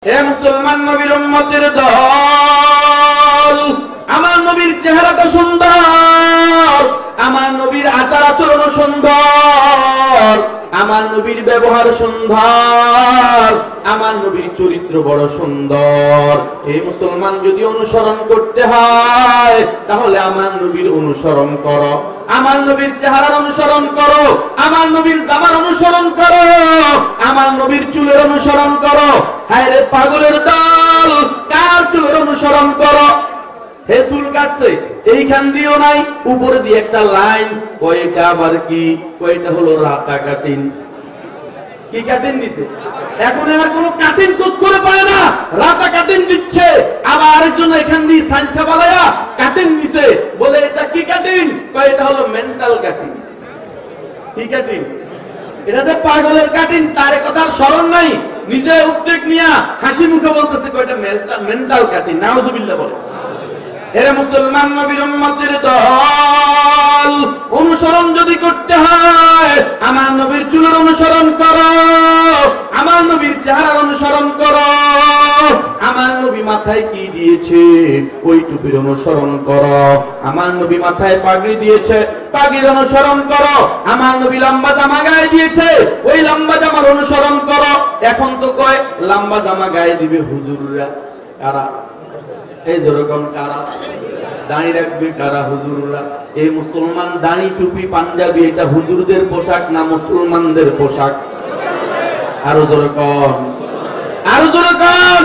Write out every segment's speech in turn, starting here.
হে মুসলমান নবীর উম্মতের দল, আমার নবীর চেহারাটা সুন্দর, আমার নবীর আচার আচরণ সুন্দর, আমার নবীর ব্যবহার সুন্দর, আমার নবীর চরিত্র বড় সুন্দর। এই মুসলমান যদি অনুসরণ করতে হয় তাহলে আমার নবীর অনুসরণ করো, আমার নবীর চেহারার অনুসরণ করো, আমার নবীর জামার অনুসরণ করো, আমার নবীর চুলের অনুসরণ করো। হায় রে পাগলের দল, কার চুলের অনুসরণ করো? হে চুল কাটছে, এইখান দিয়েও নাই, উপরে দিয়ে একটা লাইন, কয়টা আবার কি, কয়টা হলো রাতা কাটিং। কি কাটিং দিছে? এখন আর কোনো কাটিং খোঁজ করে পায় না, রাতা কাটিং দিচ্ছে। আবার আরেকজন এখান দিয়ে সাইন্সা বালায়া কাটিং দিছে, বলে এটা কি কাটিং? কয়টা হলো মেন্টাল কাটিং। কি কাটিং? এটা যে পাগলের কাটিং, তার কথার স্মরণ নাই, নিজে উদ্বেগ নিয়া হাসি মুখে বলতেছে কয়টা মেন্টাল কাটিং। নাউজুবিল্লাহ বলে। হে মুসলমান নবীর উম্মতের দল, অনুসরণ যদি করতে হয় আমার নবীর চুলের অনুসরণ করো, আমার নবীর চেহারার অনুসরণ করো, আমার নবী মাথায় কি দিয়েছে ওই টুপির অনুসরণ করো, আমার নবী মাথায় পাগড়ি দিয়েছে পাগড়ির অনুসরণ করো, আমার নবী লম্বা জামা গায়ে দিয়েছে ওই লম্বা জামার অনুসরণ করো। এখন তো কয় লম্বা জামা গায়ে দিবে হুজুররা, কারা? এই যেরকম কারা দাঁড়ি রাখবে, কারা? হুজুররা। এই মুসলমান দাঁড়ি টুপি পাঞ্জাবি এটা হুজুরদের পোশাক না মুসলমানদের পোশাক? আরো যেরকম, আরো যেরকম।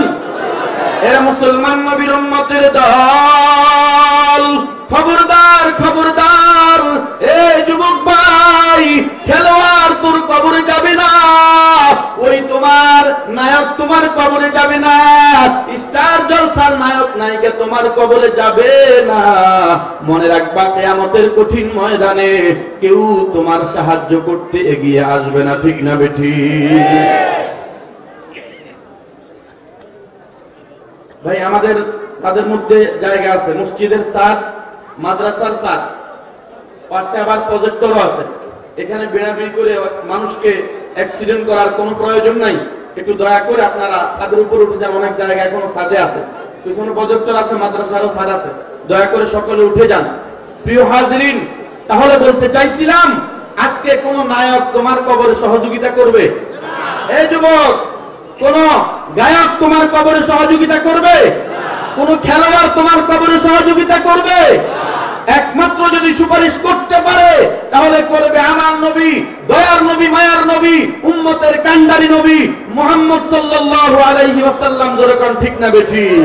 এরা মুসলমান নবীর উম্মতের দল, খবরদার খবরদার, এই যুবক ভাই, খেলোয়াড় তোর কবরে যাবে না, ওই তোমার নায়ক তোমার কবরে যাবে না, স্টার জলসার নায়ক নায়িকা তোমার কবরে যাবে না। মনে রাখবা কিয়ামতের কঠিন ময়দানে কেউ তোমার সাহায্য করতে এগিয়ে আসবে না। ঠিক না বেঠিক? ভাই আমাদের ছাদের মধ্যে জায়গা আছে, মসজিদের ছাদ, মাদ্রাসার ছাদ, পাশে আবার প্রজেক্টরও আছে। এখানে বেড়াবেড়ি করে মানুষকে অ্যাক্সিডেন্ট করার কোনো প্রয়োজন নাই। একটু দয়া করে আপনারা ছাদের উপর উঠে যান, অনেক জায়গা এখনো ছাদে আছে, পিছনে প্রজেক্টর আছে, মাদ্রাসারও ছাদ আছে, দয়া করে সকলে উঠে যান। প্রিয় হাজরিন, তাহলে বলতে চাইছিলাম আজকে কোন নায়ক তোমার কবরে সহযোগিতা করবে? এই যুবক, কোন গায়ক তোমার কবরে সহযোগিতা করবে? কোন খেলোয়াড় তোমার কবরে সহযোগিতা করবে? একমাত্র যদি সুপারিশ করতে পারে তাহলে করবে আমার নবী, দয়ার নবী, মায়ার নবী, উম্মতের কান্ডারি নবী মুহাম্মদ সাল্লাল্লাহু আলাইহি ওয়াসাল্লাম। যেরকম ঠিক না বেঠিক?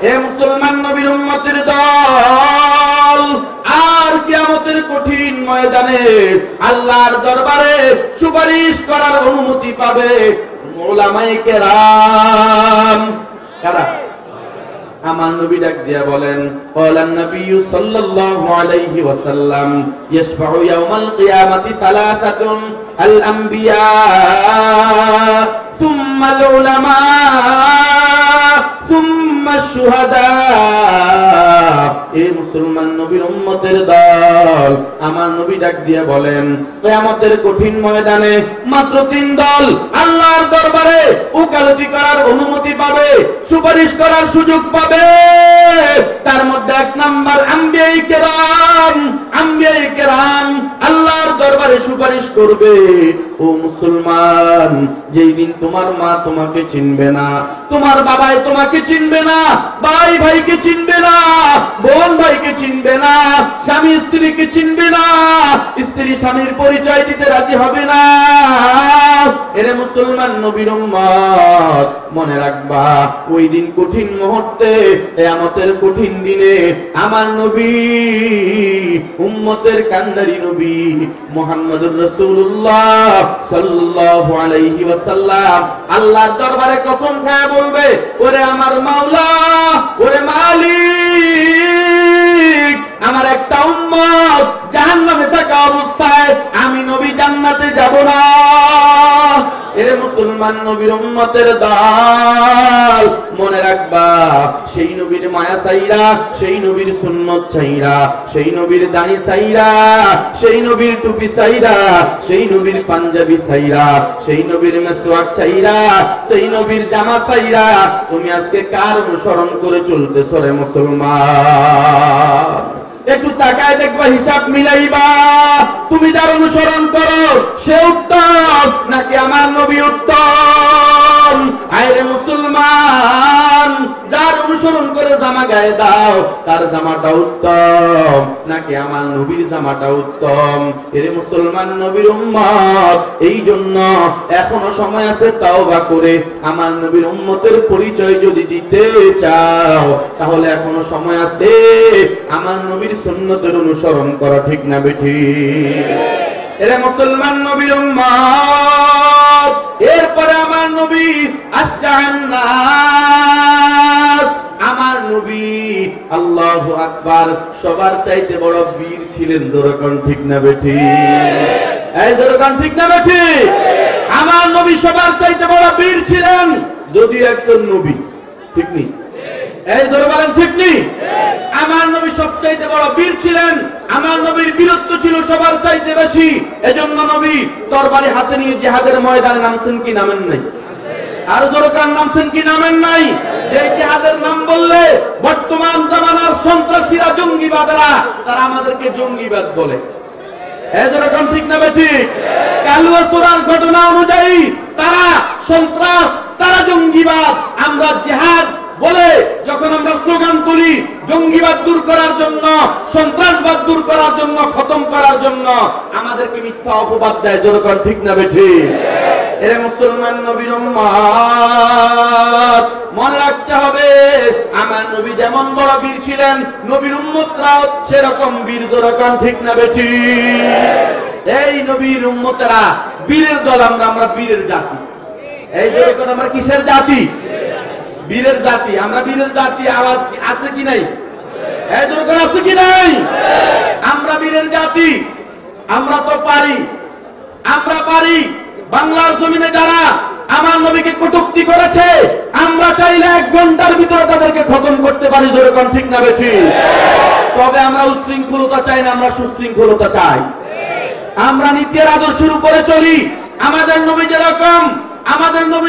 হে মুসলমান নবীর উম্মতের দল, আর কিয়ামতের কঠিন ময়দানে আল্লাহর দরবারে সুপারিশ করার অনুমতি পাবে উলামায়ে কেরাম। কারা? আমার নবী ডাক দিয়া বলেন, ক্বালান নবী সাল্লাল্লাহু আলাইহি ওয়াসাল্লাম, ইয়াশফাউ ইয়াউমাল কিয়ামাতি সালাসাতুন, আল আম্বিয়া, সুম্মা আল উলামা, সুম্মা আশ-শুহাদা। এই মুসলমান নবীর উম্মতের দল, আমার নবী ডাক দিয়া বলেন, কিয়ামতের কঠিন ময়দানে মাত্র 3 দল আল্লাহর দরবারে ওকালতি করার অনুমতি পাবে, সুপারিশ করার সুযোগ পাবে। তার মধ্যে 1 নাম্বার আম্বিয়ায়ে কেরাম। আম্বিয়ায়ে কেরাম আল্লাহর দরবারে সুপারিশ করবে। ও মুসলমান, যেই দিন তোমার মা তোমাকে চিনবে না, তোমার বাবাই তোমাকে চিনবে না, ভাই ভাইকে চিনবে না, বোন ভাইকে চিনবে না, স্বামী স্ত্রীকে চিনবে না, স্ত্রী স্বামীর পরিচয় দিতে রাজি হবে না। এরে মুসলমান নবীর উম্মত, মনে রাখবা ওই দিন কঠিন মুহূর্তে, কিয়ামতের কঠিন দিনে আমার নবী, উম্মতের কান্ডারি নবী মুহাম্মদুর রাসূলুল্লাহ সাল্লাল্লাহু আলাইহি ওয়াসাল্লাম আল্লাহর দরবারে কসম খায় বলবে, ওরে আমার মাওলা, ওরে মালিক, আমার একটা উম্মত জাহান্নামে থাকা অবস্থায় আমি নবী জান্নাতে যাব না। এরে মুসলমান নবীর উম্মতের দল, দল, মনে রাখবা সেই নবীর মায়া চাইরা, সেই নবীর সুন্নত চাইরা, সেই নবীর দাড়ি চাইরা, সেই নবীর টুপি চাইরা, সেই নবীর পাঞ্জাবি চাইরা, সেই নবীর মেসওয়াক চাইরা, সেই নবীর জামা চাইরা তুমি আজকে কার অনুসরণ করে চলতেছো রে মুসলমান? একটু তাকায় দেখবা, হিসাব মিলাইবা। তুমি যার অনুসরণ করো সে উত্তম নাকি আমার নবী উত্তম? আরে মুসলমান, যার অনুসরণ করে জামা গায়ে দাও তার জামাটা উত্তম নাকি আমার নবীর জামাটা উত্তম? এরে মুসলমান, নবীর উম্মত, এই জন্য এখনো সময় আছে তাওবা করে আমার নবীর উম্মতের পরিচয় যদি দিতে চাও তাহলে এখনো সময় আছে আমার নবীর সুন্নতের অনুসরণ করা, ঠিক না বেঠিক? এরে মুসলমান, নবীর উম্মত, এরপরে আমার নবী আশজান্নাস, আমার নবী আল্লাহু আকবার, সবার চাইতে বড় বীর ছিলেন। যেরকম ঠিক না বেঠিক? এই যেরকম ঠিক না বেঠিক? আমার নবী সবার চাইতে বড় বীর ছিলেন, যদি একজন নবী, ঠিক নেই? এই ধরে বলেন ঠিক নেই? আমার নবী সবচাইতে বড় বীর ছিলেন, আমার নবীর বীরত্ব ছিল সবার চাইতে বেশি। এজন্য নবী তরবারি হাতে নিয়ে জিহাদের ময়দানে নামছেন কি নামেন নাই? আর দরকার নামছেন কি নামেন নাই? যে জিহাদের নাম বললে বর্তমান জামানার সন্ত্রাসীরা, জঙ্গিবাদরা, তারা আমাদেরকে জঙ্গিবাদ বলে। এরকম ঠিক না বেঠিক? কালুয়া সূরার ঘটনা অনুযায়ী তারা সন্ত্রাস, তারা জঙ্গিবাদ। আমরা জিহাদ বলে যখন আমরা স্লোগান তুলি জঙ্গিবাদ দূর করার জন্য, সন্ত্রাসবাদ দূর করার জন্য, খতম করার জন্য, আমাদেরকে মিথ্যা অপবাদ দেয়। যেরকম ঠিক না বেঠিক? এরে মুসলমান, নবীর উম্মত, মনে রাখতে হবে আমার নবী যেমন বড় বীর ছিলেন, নবীর উম্মতরাও সেরকম বীর। যেরকম ঠিক না বেঠিক? এই নবীর উম্মতেরা বীরের দল, আমরা বীরের জাতি। এই যেরকম আমরা কিসের জাতি? বীরের জাতি। আমরা বীরের জাতি। আওয়াজ আছে কি নাই? এই যেরকম আছে কি নাই? আমরা বীরের জাতি। আমরা তো পারি, আমরা পারি। বাংলার জমিনে যারা আমার নবীকে কটূক্তি করেছে, আমরা চাইলে 1 ঘন্টার ভিতরে তাদেরকে খতম করতে পারি। যেরকম ঠিক না বেঠিক? তবে আমরা উশৃঙ্খলতা চাই না, আমরা সুশৃঙ্খলতা চাই। আমরা নীতির আদর্শের উপরে চলি। আমাদের নবী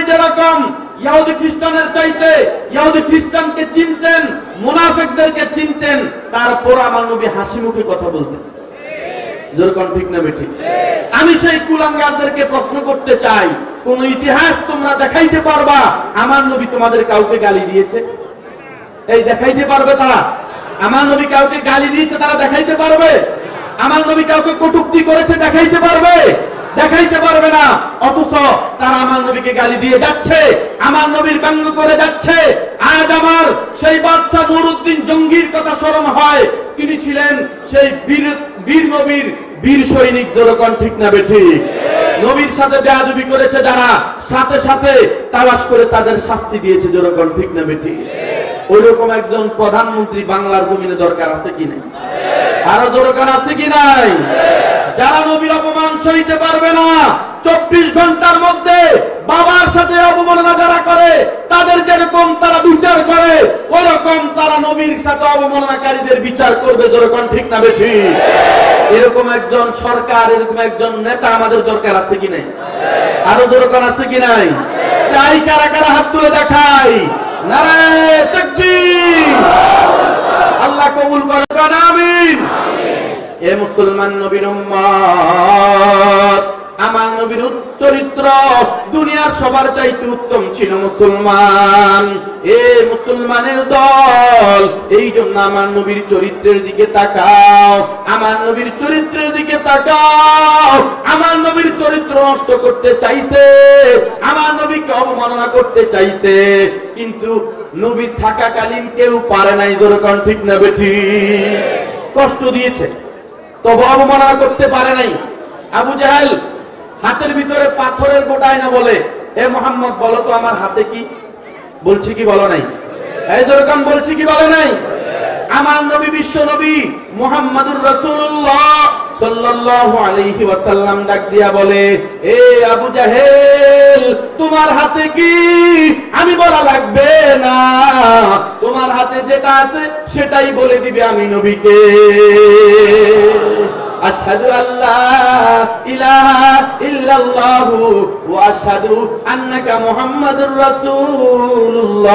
যেরকম ইহুদি খ্রিস্টানের চাইতে ইহুদি খ্রিস্টানকে চিনতেন, মুনাফিকদেরকে চিনতেন, তারপর আমার নবী হাসি মুখে কথা বলতেন। যেরকম ঠিক না বেঠিক? আমি সেই কুলাঙ্গারদেরকে প্রশ্ন করতে চাই, কোন ইতিহাস তোমরা দেখাইতে পারবা আমার নবী তোমাদের কাউকে গালি দিয়েছে? এই দেখাইতে পারবে তারা? আমার নবী কাউকে গালি দিয়েছে তারা দেখাইতে পারবে? আমার নবী কাউকে কটূক্তি করেছে দেখাইতে পারবে? দেখাইতে পারবে না। অথচ তারা আমার নবীকে গালি দিয়ে যাচ্ছে, আমার নবীর ব্যঙ্গ করে যাচ্ছে। আজ আমার সেই বাদশা নুরউদ্দিন জঙ্গির কথা স্মরণ হয়। তিনি ছিলেন সেই বীর নবীর বীর সৈনিক। যেরকম ঠিক না বেঠিক? নবীর সাথে বেয়াদবি করেছে যারা, সাথে সাথে তালাশ করে তাদের শাস্তি দিয়েছে। যেরকম ঠিক না বেঠিক? ওইরকম একজন প্রধানমন্ত্রী বাংলার জমিনে দরকার আছে কি নাই? আরো দরকার আছে কি নাই? যারা নবীর অপমান সইতে পারবে না, 24 ঘন্টার মধ্যে বাবার সাথে অবমাননা যারা করে, তাদের যেরকম তারা বিচার করে, ওইরকম তারা নবীর সাথে অবমাননাকারীদের বিচার করবে। যেরকম ঠিক না বেঠিক? এরকম একজন সরকার, এরকম একজন নেতা আমাদের দরকার আছে কি নাই? আরো দরকার আছে কি নাই? চাই কারা কারা হাত তুলে দেখাই। নারায়ে তাকবীর! আল্লাহ কবুল করবেন, আমিন। এ মুসলমান, নবীর উম্মত, আমার নবীর চরিত্র দুনিয়ার সবার চাইতে উত্তম ছিল। মুসলমান, এ মুসলমানের দল, এই জন্য আমার নবীর চরিত্রের দিকে তাকাও, আমার নবীর চরিত্রের দিকে তাকাও। আমার নবীর চরিত্র নষ্ট করতে চাইছে, আমার নবীকে অবমাননা করতে চাইছে, কিন্তু নবী থাকাকালীন কেউ পারে নাই। যেরকম ঠিক না বেঠিক? কষ্ট দিয়েছে তবে অবমাননা করতে পারে নাই। আবু জাহেল হাতের ভিতরে পাথরের গোটায় না বলে, এ মুহাম্মদ বলো তো আমার হাতে কি? বলছি কি বলো নাই? এই যেরকম বলছি কি বলে নাই? আমার নবী, বিশ্ব নবী মুহাম্মাদুর রাসূলুল্লাহ সাল্লাল্লাহু আলাইহি ওয়াসাল্লাম ডাক দিয়া বলে, এ আবু জাহেল তোমার হাতে কি? আমি বলা লাগবে যেটা আছে সেটাই বলে দিবে আমি নবীকে। আশহাদু আল্লা ইলাহা ইল্লাল্লাহু ওয়া আশহাদু আন্নাকা মুহাম্মাদুর রাসূলুল্লাহ।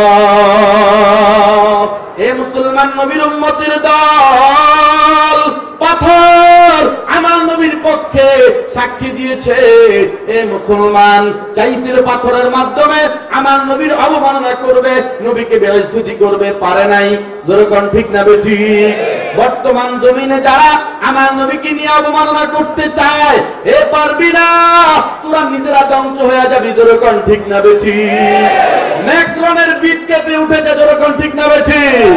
হে মুসলমান নবীর উম্মতের দল, পাথর আমার নবীর পক্ষে সাক্ষী দিয়েছে। এ মুসলমান চাইছিল পাথরের মাধ্যমে আমার নবীর অবমাননা করবে, নবীকে বেইজ্জতি করবে, পারে নাই। জোরে কোন ঠিক না বেঠিক? বর্তমান জমিনে যারা আমার নবীকে নিয়ে অবমাননা করতে চায়, এ পারবি না, তোরা নিজেরা ধ্বংস হয়ে যাবি। জোরে কোন ঠিক না বেঠিক? ম্যাক্রনের বিট কেঁপে উঠেছে। জোরে কোন ঠিক না বেঠিক?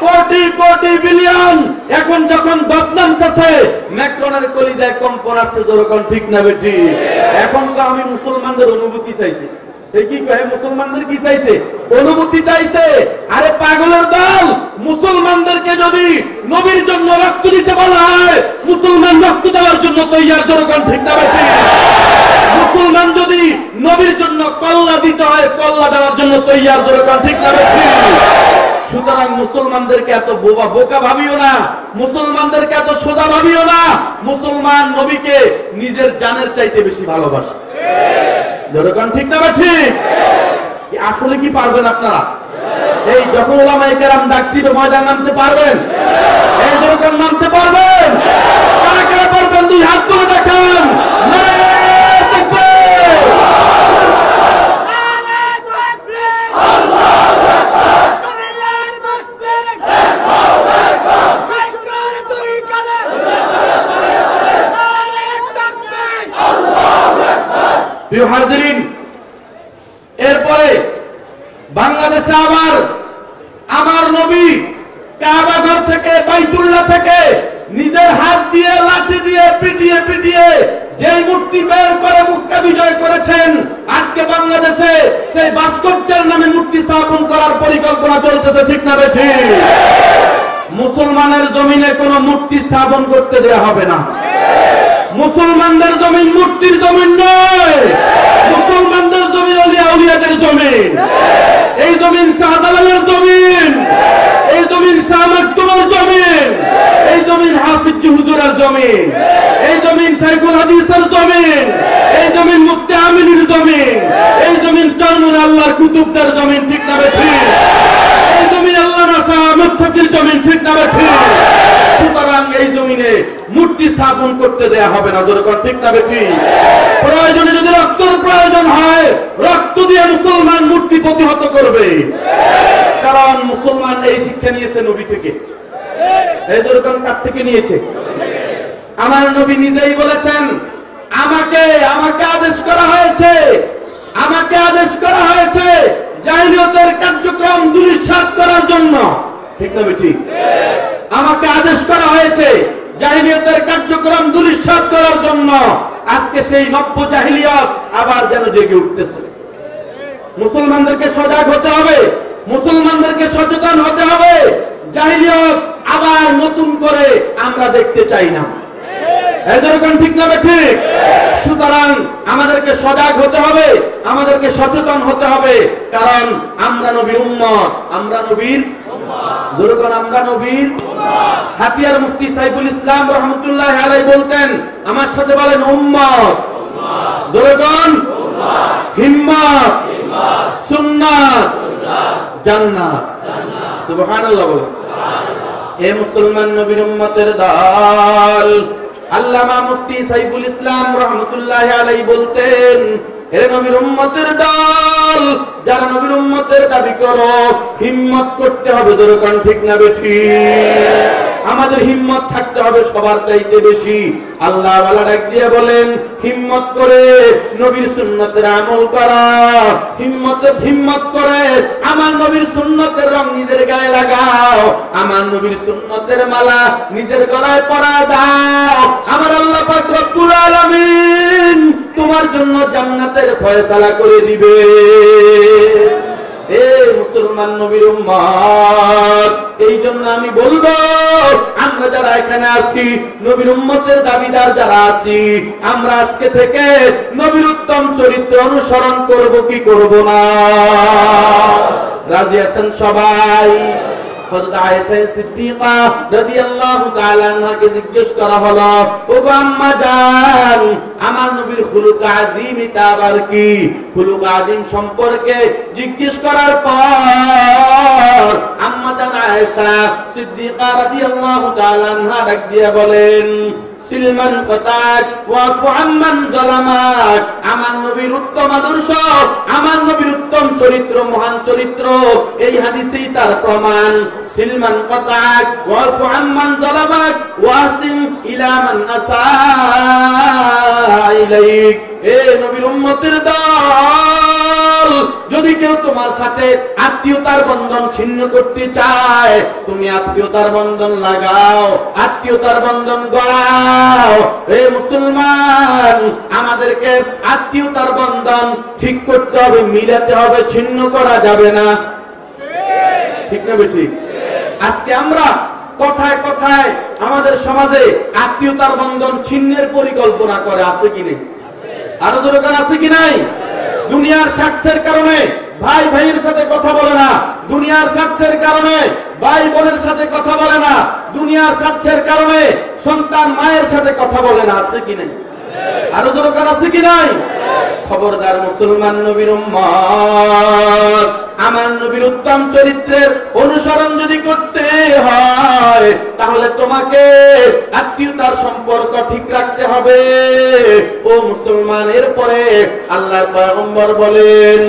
কোটি কোটি বিলিয়ন এখন যখন 10 নামতেছে, ম্যাক্রনের কলিজায় কম্পন আসছে। জোরে কোন ঠিক না বেঠিক? এখন তো আমি মুসলমানদের অনুভূতি চাইছি। কি কয়? মুসলমানদের কি চাইছে? অনুভূতি চাইছে। আরে পাগলের দল, মুসলমানদেরকে যদি নবীর জন্য রক্ত দিতে বলা হয়, মুসলমান রক্ত দেওয়ার জন্য তৈয়ার। জোরে কোন ঠিক না বেঠিক? মুসলমান যদি নবীর জন্য কল্লা দিতে হয়, কল্লা দেওয়ার জন্য তৈয়ার। জোরে কোন ঠিক না বেঠিক? সুতরাং মুসলমানদেরকে এত বোকা ভাবিও না, মুসলমানদেরকে এত সোজা ভাবিও না। মুসলমান নবীকে নিজের জানের চাইতে বেশি ভালোবাসে। যেরকম ঠিক না ঠিক? আসলে কি পারবেন আপনারা? এই যখন ওলামায়ে কেরাম ডাক দিবে ময়দান নামতে পারবেন? এই যেরকম নামতে পারবেন? কারা কারা পারবেন? দুই হাত তুলে দেখান। প্রিয় হাজিরিন, এরপরে বাংলাদেশে আবার আমার নবী কাবা ঘর থেকে, বাইতুল্লাহ থেকে নিজের হাত দিয়ে লাঠি দিয়ে পিটিয়ে পিটিয়ে যেই মূর্তি বের করে মক্কা বিজয় করেছেন, আজকে বাংলাদেশে সেই ভাস্কর্যের নামে মূর্তি স্থাপন করার পরিকল্পনা চলতেছে। ঠিক না বেঠিক? মুসলমানের জমিনে কোনো মূর্তি স্থাপন করতে দেওয়া হবে না। মুসলমানদের জমিন মূর্তির জমিন নয়, মুসলমানদের জমিন আউলিয়া উলিয়াদের জমিন। এই জমিন শাহজালালের জমিন, এই জমিন শাহ মাকতুমের জমিন, এই জমিন হাফিজ হুজুরের জমিন, এই জমিন শাইখুল হাদিসের জমিন, এই জমিন মুফতি আমিনের জমিন, এই জমিন চরমুর আল্লাহর কুতুবদের জমিন। ঠিক না বেঠিক? এই জমিন আল্লামা শাহ আহমদ শফির জমিন। ঠিক না বেঠিক? সুতরাং এই জমিনে মূর্তি স্থাপন করতে দেয়া হবে না। জোরে কোন ঠিক না বেঠিক? প্রয়োজনে যদি রক্তের প্রয়োজন হয়, রক্ত দিয়ে মুসলমান মূর্তি প্রতিহত করবে। কারণ মুসলমান এই শিক্ষা নিয়েছে নবী থেকে। এই জোরে কোন কার থেকে নিয়েছে? আমার নবী নিজেই বলেছেন, আমাকে আদেশ করা হয়েছে, আমাকে আদেশ করা হয়েছে জাহিলিয়তের কার্যক্রম দুলিশাত করার জন্য। ঠিক না বেঠিক? আমাকে আদেশ করা হয়েছে জাহিলিয়তের কার্যক্রম দুলিশাত করার জন্য। আজকে সেই নব্য জাহিলিয়ত আবার যেন জেগে উঠতেছে। মুসলমানদেরকে সজাগ হতে হবে, মুসলমানদেরকে সচেতন হতে হবে। জাহিলিয়ত আবার নতুন করে আমরা দেখতে চাই না। এরকম ঠিক না ঠিক? সুতরাং আমাদেরকে সজাগ হতে হবে, আমাদেরকে সচেতন হতে হবে। কারণ আমরা নবীর উম্মত, আমরা নবীর যেরকম আমরা নবীর হাতিয়ার মুফতি সাইফুল ইসলাম রহমতুল্লাহ আলাইহি বলতেন, আমার সাথে বলেন উম্মত, যেরকম হিম্মত, সুন্নাত, জান্নাত। সুবহানাল্লাহ বলেন। এ মুসলমান নবীর উম্মতের দল, আল্লামা মুফতি সাইফুল ইসলাম রহমতুল্লাহ আলাইহি বলতেন, হে নবীর উম্মতের দল, যারা নবীর উম্মতের দাবি করো, হিম্মত করতে হবে। যেরকম ঠিক না বেঠিক? আমাদের হিম্মত থাকতে হবে সবার চাইতে বেশি। আল্লাহ ওয়ালা ডাক দিয়ে বলেন, হিম্মত করে নবীর সুন্নতের আমল করা, হিম্মত করে আমার নবীর সুন্নতের রং নিজের গায়ে লাগাও, আমার নবীর সুন্নতের মালা নিজের গলায় পরা দাও। আমার আল্লাহ পাক রব্বুল আলামিন তোমার জন্য জান্নাতের ফয়সালা করে দিবে। এ মুসলমান নবীর উম্মত, এই জন্য আমি বলবো, আমরা যারা এখানে আছি, নবীর উম্মতের দাবিদার যারা আছি, আমরা আজকে থেকে নবীর উত্তম চরিত্র অনুসরণ করব কি করব না? রাজি আছেন সবাই? হযরত আয়েশা সিদ্দিকা রাদিয়াল্লাহু তাআলা আনহাকে জিজ্ঞেস করা হলো, ওগো আম্মা জান, আমার নবীর খুলুক আযীম এটা আবার কি? খুলুক আযীম সম্পর্কে জিজ্ঞেস করার পর আম্মা জান আয়েশা সিদ্দিকা রাদিয়াল্লাহু তাআলা আনহা ডাক দিয়ে বলেন, সিলমান কতাক ওয়াফু আম্মান জালামাক। আমার নবীর উত্তম আদর্শ, আমার নবীর উত্তম চরিত্র, মহান চরিত্র, এই হাদিসেই তার প্রমাণ। সিলমান কতাক ওয়াফু আম্মান জালামাক ওয়াসিম ইলা মান আসা ইলাইক। এ নবীর উম্মতের দল, যদি কেউ তোমার সাথে আত্মীয়তার বন্ধন ছিন্ন করতে চায়, তুমি আত্মীয়তার বন্ধন লাগাও, আত্মীয়তার বন্ধন গড়াও। হে মুসলমান, আমাদেরকে আত্মীয়তার বন্ধন ঠিক করতে হবে, মিলাতে হবে, ছিন্ন করা যাবে না। ঠিক না ঠিক? আজকে আমরা কথায় কথায় আমাদের সমাজে আত্মীয়তার বন্ধন ছিন্নের পরিকল্পনা করে, আছে কি নেই? আরো দরকার আছে কি নাই? দুনিয়ার স্বার্থের কারণে ভাই ভাইয়ের সাথে কথা বলে না, দুনিয়ার স্বার্থের কারণে ভাই বোনের সাথে কথা বলে না, দুনিয়ার স্বার্থের কারণে সন্তান মায়ের সাথে কথা বলে না, আছে কি নাই? আরো দরকার আছে কি নাই? খবরদার মুসলমান নবীর উম্মত, আমার নবীর উত্তম চরিত্রের অনুসরণ যদি করতে হয়, তাহলে তোমাকে আত্মীয়তার সম্পর্ক ঠিক রাখতে হবে। ও মুসলমান, এরপরে আল্লাহর পয়গম্বর বলেন,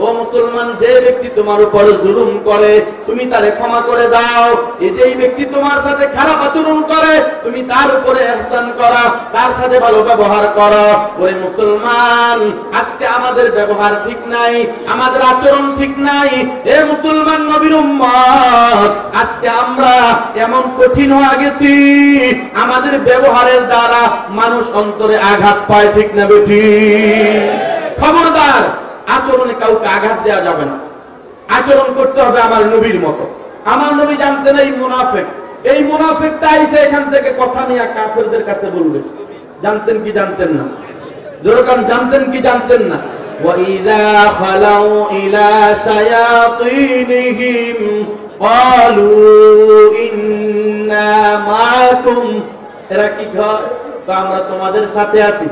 ও মুসলমান, যে ব্যক্তি তোমার উপর জুলুম করে তুমি তারে ক্ষমা করে দাও। এই যে ব্যক্তি তোমার সাথে খারাপ আচরণ করে তুমি তার উপরে ইহসান করা, তার সাথে ভালো ব্যবহার করো। ওই মুসলমান, আজকে আমাদের ব্যবহার ঠিক নাই, আমাদের আচরণ ঠিক নাই। এ মুসলমান নবীর উম্মত, আজকে আমরা এমন কঠিন হয়ে গেছি, আমাদের ব্যবহারের দ্বারা মানুষ অন্তরে আঘাত পায়। ঠিক না বেঠিক? খবরদার, আচরণে কাউকে আঘাত দেওয়া যাবে না, আচরণ করতে হবে আমার নবীর মতো। আমার নবী জানতেন এই মুনাফিক, এই মুনাফিকটা এসে এখান থেকে কথা নিয়ে কাফেরদের কাছে বলবে। জানতেন কি জানতেন না? যেরকম জানতেন কি জানতেন না? وَإِذَا خَلَوْا إِلَى شَيَاطِينِهِمْ قَالُوا إِنَّا مَعَكُمْ। এরা কি কয়? আমরা তোমাদের সাথে আছি।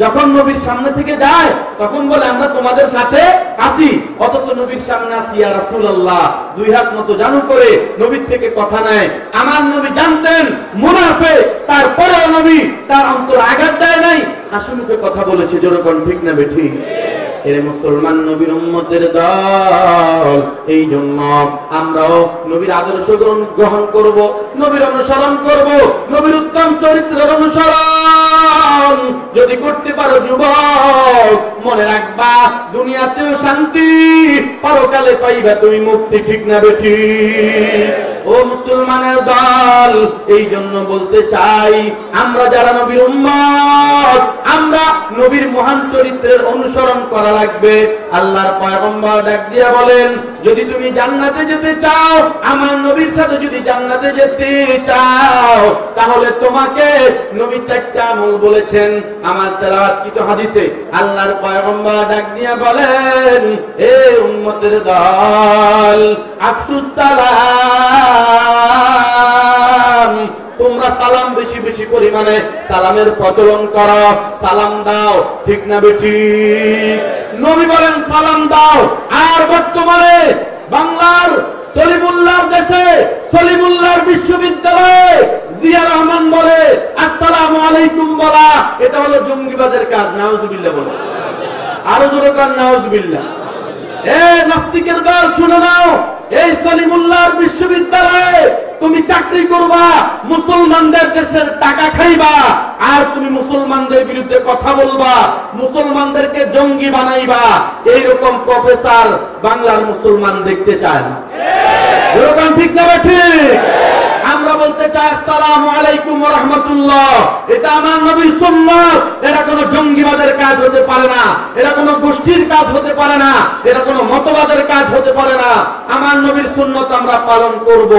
যখন নবীর সামনে থেকে যায় তখন বলে আমরা তোমাদের সাথে আছি, অথচ নবীর সামনে আছি ইয়া রাসূলুল্লাহ, দুই হাত মতো জানু করে নবীর থেকে কথা নেয়। আমার নবী জানতেন মুনাফিক, তারপরেও নবী তার অন্তর আঘাত দেয় নাই, হাসি মুখে কথা বলেছে। যেরকম ঠিক না বেঠিক? এর মুসলমান নবীর উম্মতের দল, এই জন্য আমরাও নবীর আদর্শ গ্রহণ করব, নবীর অনুসরণ করব, নবীর উত্তম চরিত্রের অনুসরণ যদি করতে পারো যুবক, মনে রাখবা দুনিয়াতেও শান্তি, পরকালে পাইবা তুমি মুক্তি। ঠিক না বেঠিক? ও মুসলমানের দল, এই জন্য বলতে চাই, আমরা যারা নবীর উম্মত, আমরা নবীর মহান চরিত্রের অনুসরণ করা লাগবে। আল্লাহর পয়গম্বর ডাক দিয়া বলেন, যদি তুমি জান্নাতে যেতে চাও, আমার নবীর সাথে যদি জান্নাতে যেতে চাও, তাহলে তোমাকে নবী চারটা আমল বলেছেন আমার তেলাওয়াতকৃত হাদিসে। আল্লাহর পয়গম্বর ডাক দিয়া বলেন, এ উম্মতের দল, আফসুস সালাম, তোমরা সালাম বেশি বেশি পরিমাণে সালামের প্রচলন করো, সালাম দাও। ঠিক না বেঠিক? নবী বলেন সালাম দাও। আর বর্তমানে বাংলার সলিমুল্লাহর দেশে, সলিমুল্লাহর বিশ্ববিদ্যালয়ে জিয়া রহমান বলে আসসালামু আলাইকুম বলা, এটা হলো জঙ্গিবাদের কাজ। নাউজুবিল্লাহ বলো, আরো জোরে কান নাউজুবিল্লাহ। এ নাস্তিকের দল, শুনে নাও, এই সলিমুল্লাহর বিশ্ববিদ্যালয়ে তুমি চাকরি করবা, মুসলমানদের দেশের টাকা খাইবা, আর তুমি মুসলমানদের বিরুদ্ধে কথা বলবা, মুসলমানদেরকে জঙ্গি বানাইবা। এইরকম প্রফেসর বাংলার মুসলমান দেখতে চায় না। এরকম ঠিক না ঠিক? আমরা বলতে চাই আসসালামু আলাইকুম ওয়া রাহমাতুল্লাহ, এটা আমার নবীর সুন্নাত। এটা কোনো জঙ্গিবাদের কাজ হতে পারে না, এটা কোনো গোষ্ঠীর কাজ হতে পারে না, এটা কোনো মতবাদের কাজ হতে পারে না। আমার নবীর সুন্নাত আমরা পালন করব।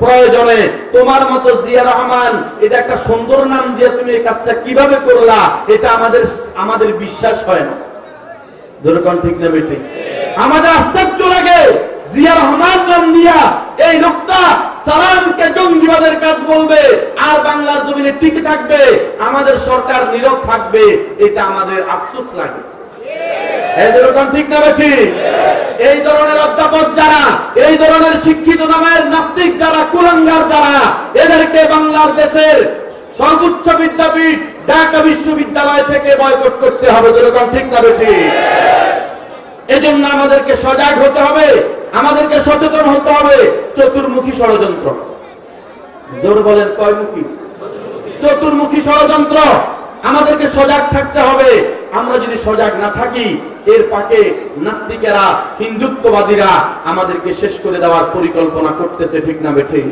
প্রয়োজনে তোমার মতো জিয়া রহমান, এটা একটা সুন্দর নাম দিয়ে তুমি এই কাজটা কিভাবে করলা, এটা আমাদের বিশ্বাস হয় না। যেরকম ঠিক না বেঠিক? আমাদের আশ্চর্য লাগে, জিয়া রহমান নাম দিয়া এই লোকটা সালামকে জঙ্গিবাদের কাজ বলবে আর বাংলার জমিনে টিকে থাকবে, আমাদের সরকার নীরব থাকবে, এটা আমাদের আফসোস লাগে। ঠিক না বেশি? এই ধরনের অধ্যাপক যারা, এই ধরনের শিক্ষিত নামের নাস্তিক যারা, কুলাঙ্গার যারা, এদেরকে বাংলাদেশের সর্বোচ্চ বিদ্যাপীঠ ঢাকা বিশ্ববিদ্যালয় থেকে বয়কট করতে হবে। যেরকম ঠিক না বেশি? এজন্য আমাদেরকে সজাগ হতে হবে, আমাদেরকে সচেতন হতে হবে। চতুর্মুখী ষড়যন্ত্র, জোর বলেন কয়মুখী? চতুর্মুখী ষড়যন্ত্র, আমাদেরকে সজাগ থাকতে হবে। আমরা যদি সজাগ না থাকি, এর পাকে নাস্তিকেরা, হিন্দুত্ববাদীরা আমাদেরকে শেষ করে দেওয়ার পরিকল্পনা করতেছে। ঠিক না বেঠিক?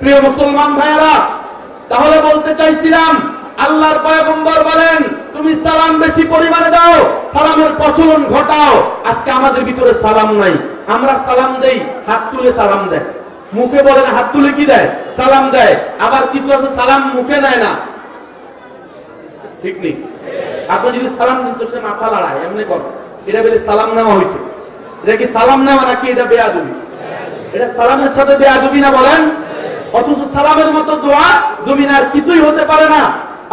প্রিয় মুসলমান ভাইয়েরা, তাহলে বলতে চাইছিলাম, আল্লাহর পয়গম্বর বলেন তুমি সালাম বেশি পরিমাণে দাও, সালামের প্রচলন ঘটাও। আজকে আমাদের ভিতরে সালাম নাই, আমরা সালাম দেই হাত তুলে সালাম দেয়, মুখে বলেন হাত তুলে কি দেয়? সালাম দেয়। আবার কিছু আছে সালাম মুখে দেয় না, ঠিক নেই? আপনি যদি সালাম দিন তো সে মাথা লড়ায়, এমনি কর, এটা বলে সালাম নেওয়া হয়েছে। এটা কি সালাম নেওয়া নাকি এটা বেয়াদবি? এটা সালামের সাথে বেয়াদবি না বলেন? অথচ সালামের মতো দোয়া জমিনে আর কিছুই হতে পারে না।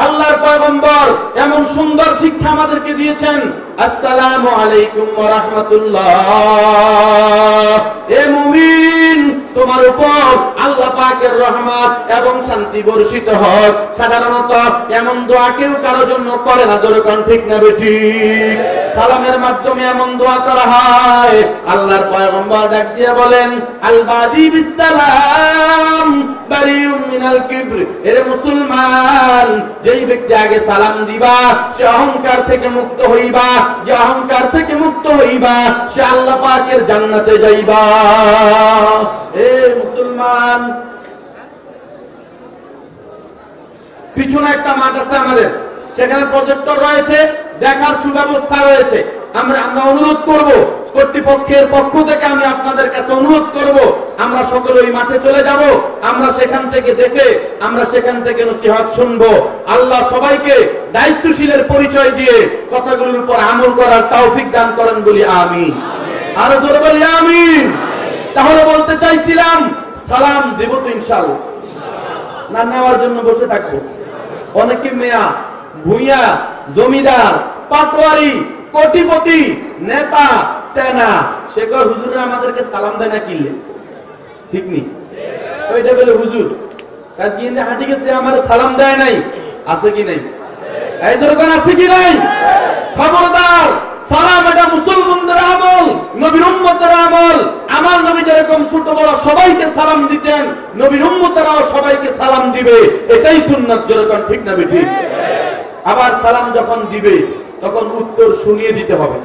আল্লাহর পয়গম্বর এমন সুন্দর শিক্ষা আমাদেরকে দিয়েছেন, আসসালামু আলাইকুম ওয়া রাহমাতুল্লাহ। এ মুমিন, তোমার উপর আল্লাহ পাকের রহমত এবং শান্তি বর্ষিত হোক। সাধারণত এমন দোয়া কেউ কারোর জন্য করে না। যেরকম ঠিক না বেঠিক? সালামের মাধ্যমে এমন দোয়া করা হয়। আল্লাহর পয়গম্বর ডাক দিয়ে বলেন, আল বাদি বিসসালাম বারিউম মিনাল কিবর। এরে মুসলমান, যেই ব্যক্তি আগে সালাম দিবা সে অহংকার থেকে মুক্ত হইবা, যে অহংকার থেকে মুক্ত হইবা সে আল্লাহ পাকের জান্নাতে যাইবা। এ মুসলমান, পিছনে একটা মাঠ আছে আমাদের, সেখানে প্রজেক্টর রয়েছে, দেখার সুব্যবস্থা রয়েছে। আমরা অনুরোধ করব, কর্তৃপক্ষের পক্ষ থেকে আমি আপনাদের কাছে অনুরোধ করব, আমরা সকলে ওই মাঠে চলে যাব, আমরা সেখান থেকে দেখে আমরা সেখান থেকে নসিহত শুনবো। আল্লাহ সবাইকে দায়িত্বশীলের পরিচয় দিয়ে কথাগুলোর উপর আমল করার তৌফিক দান করেন বলি আমিন। আরো জোরে বলি আমিন। তাহলে বলতে চাইছিলাম, সালাম দেব তো ইনশাআল্লাহ, না নেওয়ার জন্য বসে থাকবো? অনেকে মেয়া, ভুইয়া, জমিদার, পাটোয়ারি, কোটিপতি, নেতা, তেনা, শেখর হুজুররা আমাদেরকে সালাম দেয় না কিনলে, ঠিক নেই? ওইটা বলে হুজুর আজকে হাঁটি গেছে আমার সালাম দেয় নাই, আছে কি নাই? এই দরকার আছে কি নাই? খবরদার, সালাম এটা মুসলমানদের আমল, নবীর উম্মতের আমল। আমার নবী যেরকম ছোট বড় সবাইকে সালাম দিতেন, নবীর উম্মতেরাও সবাইকে সালাম দিবে, এটাই সুন্নাত। যেরকম ঠিক না বেঠিক? আবার সালাম যখন দিবে তখন উত্তর শুনিয়ে দিতে হবে।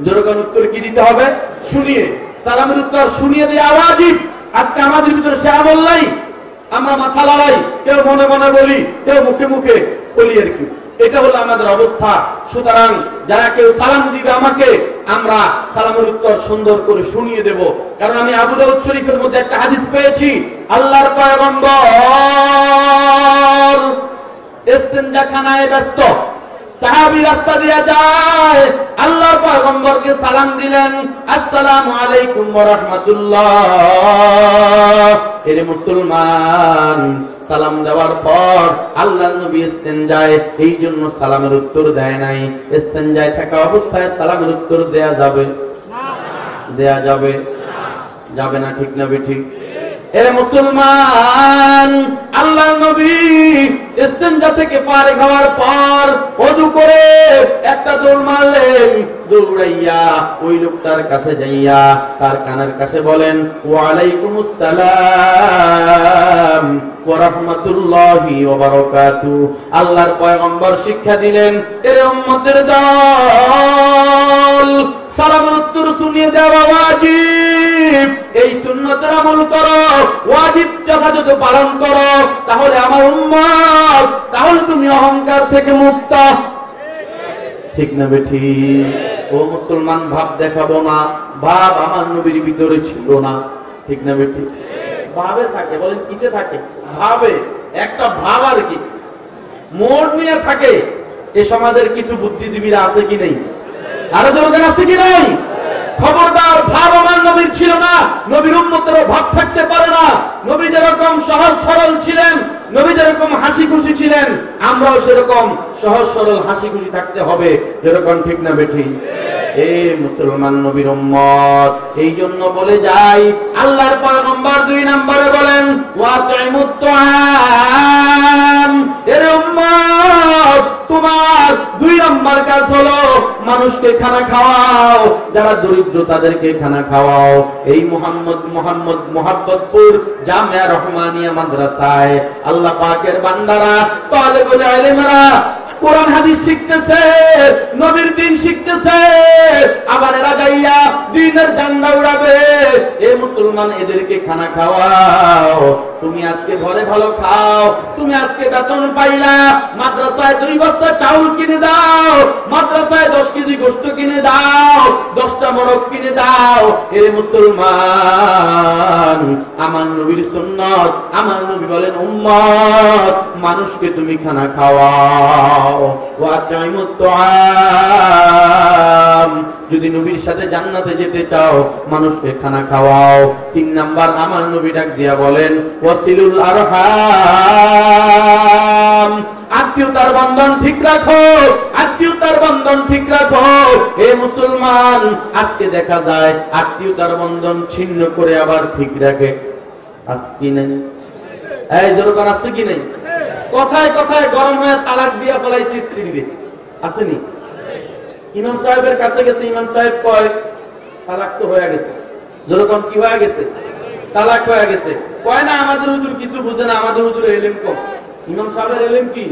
যেরকম উত্তর কি দিতে হবে? শুনিয়ে। সালামের উত্তর শুনিয়ে দেওয়া ওয়াজিব। আজকে আমাদের ভিতরে সে আমল নাই, আমরা মাথা লড়াই, কেউ মনে মনে বলি, কেউ মুখে মুখে বলি আর কি। এটা হলো আমাদের অবস্থা। সুতরাং যারা কেউ সালাম দিবে আমাকে, আমরা সালামের উত্তর সুন্দর করে শুনিয়ে দেব। কারণ আমি আবু দাউদ শরীফের মধ্যে একটা হাদিস পেয়েছি, আল্লাহর পয়গম্বর ইস্তেঞ্জাখানায় ব্যস্ত, সাহাবী রাস্তা দিয়ে যায়, আল্লাহর পয়গম্বরকে সালাম দিলেন, আসসালামু আলাইকুম ওয়া রাহমাতুল্লাহ। এরে মুসলমান, সালাম দেওয়ার পর আল্লাহর নবী ইস্তেঞ্জায়, এই জন্য সালামের উত্তর দেয় নাই। ইস্তেঞ্জায় থাকা অবস্থায় সালামের উত্তর দেয়া যাবে না? দেয়া যাবে যাবে না, ঠিক না বেঠিক? এরে মুসলমান, আল্লাহর নবী ইস্তেঞ্জা থেকে ফারিগ হওয়ার পর ওযু করে একটা দৌড় মারলেন। দৌড়াইয়া ওই লোকটার কাছে যাইয়া তার কানের কাছে বলেন, ওয়া আলাইকুমুস সালাম ওয়া রাহমাতুল্লাহি ওয়া বারাকাতুহু। আল্লাহর পয়গম্বর শিক্ষা দিলেন, এরে উম্মতের দল, সালামের উত্তর শুনিয়ে দেওয়া ওয়াজিব। এই সুন্নতের আমল করো, ওয়াজিব যথাযথ পালন করো, তাহলে আমার উম্মত, তাহলে তুমি অহংকার থেকে মুক্ত। ঠিক না বেঠি? ও মুসলমান, ভাব দেখাবো না, ভাব আমার নবীর ভিতরে ছিল না। ঠিক না বেঠি? ভাবে থাকে, বলেন কিসে থাকে? ভাবে, একটা ভাব আর কি, মোড় নিয়ে থাকে। এ সমাজের কিছু বুদ্ধিজীবীরা আছে কি নেই? আরো দরকার আছে কি নাই? খবরদার, ভাব আমার নবীর ছিল না, নবীর উম্মতেরও ভাব থাকতে পারে না। নবী যেরকম সহজ সরল ছিলেন, নবী যেরকম হাসি খুশি ছিলেন, আমরাও সেরকম সহজ সরল হাসি খুশি থাকতে হবে। যেরকম ঠিক না বেঠি? এ মুসলমান নবীর উম্মত, এই জন্য বলে যাই, আল্লাহর পয়গম্বর 2 নম্বরে বলেন ওয়াতিমুত তুআম। এর উম্মত, তোমার 2 নম্বর কাজ হলো মানুষকে খানা খাওয়াও, যারা দরিদ্র তাদেরকে খানা খাওয়াও। এই মোহাম্মদপুর জামিয়া রহমানিয়া মাদ্রাসায় আল্লাহ পাকের বান্দারা, তালেবুল ইলমরা কোরআন হাদিস শিখতেছে, নবীর দ্বীন শিখতেছে, আবার এরা যাইয়া দ্বীনের ঝান্ডা উড়াবে। এ মুসলমান, এদেরকে খানা খাওয়াও। তুমি আজকে ঘরে ভালো খাও, তুমি আজকে বেতন পাইলা, মাদ্রাসায় 2 বস্তা চাউল কিনে দাও, মাদ্রাসায় 10 কেজি গোশত কিনে দাও, 10টা মোরগ কিনে দাও। এ মুসলমান, আমার নবীর সুন্নাত, আমার নবী বলেন উম্মত, মানুষকে তুমি খানা খাওয়াও। ওয়াতিমুত তুআম। যদি নবীর সাথে জান্নাতে যেতে চাও, মানুষকে খানা খাওয়াও। 3 নাম্বার আমার নবী ডাক দিয়া বলেন ওয়াসিলুল আরহাম। আত্মীয়তার বন্ধন ঠিক রাখো, আত্মীয়তার বন্ধন ঠিক রাখো। হে মুসলমান, আজকে দেখা যায় আত্মীয়তার বন্ধন ছিন্ন করে আবার ঠিক রাখে। আজকে কি নাই? এই যেরকম আছে কি নাই? কথায় কথায় গরম হয়ে তালাক দিয়া ফেলাইছে স্ত্রীকে, আসেনি? ইমাম সাহেবের কাছে গেছে, ইমাম সাহেব কয় তালাক তো হয়ে গেছে। যেরকম কি হয়ে গেছে? তালাক হয়ে গেছে। কয় না আমাদের হুজুর কিছু বুঝে না, আমাদের হুজুরের ইলম কম। ইমাম সাহেবের ইলম কি